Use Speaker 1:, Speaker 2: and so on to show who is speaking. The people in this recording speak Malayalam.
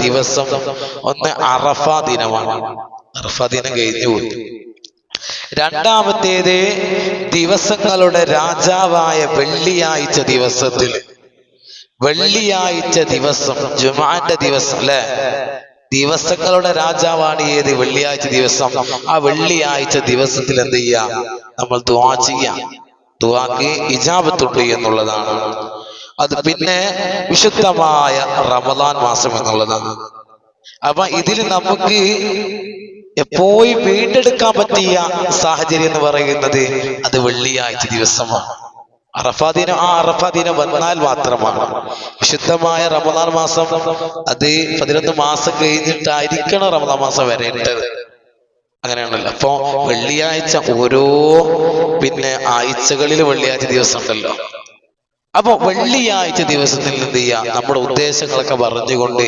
Speaker 1: ദിവസം ഒന്ന് അറഫ ദിനമാണ്. അറഫ ദിനം കഴിഞ്ഞു പോയി. രണ്ടാമത്തേത് ദിവസങ്ങളുടെ രാജാവായ വെള്ളിയാഴ്ച ദിവസത്തിൽ, വെള്ളിയാഴ്ച ദിവസം ജുമാന്റെ ദിവസം അല്ലെ, ദിവസങ്ങളുടെ രാജാവാണ് ഏത്? വെള്ളിയാഴ്ച ദിവസം. ആ വെള്ളിയാഴ്ച ദിവസത്തിൽ എന്ത് ചെയ്യാം? നമ്മൾ ദുആ ചെയ്യാം. ദുആക്ക് ഇജാബത്തുണ്ട് എന്നുള്ളതാണ്. അത് പിന്നെ വിശുദ്ധമായ റമദാൻ മാസം എന്നുള്ളതാണ്. അപ്പൊ ഇതിൽ നമുക്ക് എപ്പോഴും വീണ്ടെടുക്കാൻ പറ്റിയ സാഹചര്യം എന്ന് പറയുന്നത് അത് വെള്ളിയാഴ്ച ദിവസമാണ്. അറഫാ ദിനം ആ അറഫാ ദിനം വന്നാൽ മാത്രമാണ്. വിശുദ്ധമായ റമദാൻ മാസം അത് 11 മാസം കഴിഞ്ഞിട്ടായിരിക്കണം റമദാൻ മാസം വരേണ്ടത്. അങ്ങനെയാണല്ലോ. അപ്പൊ വെള്ളിയാഴ്ച ഓരോ ആഴ്ചകളിൽ വെള്ളിയാഴ്ച ദിവസം ഉണ്ടല്ലോ. അപ്പൊ വെള്ളിയാഴ്ച ദിവസത്തിൽ എന്ത് ചെയ്യാം? നമ്മുടെ ഉദ്ദേശങ്ങളൊക്കെ പറഞ്ഞുകൊണ്ട്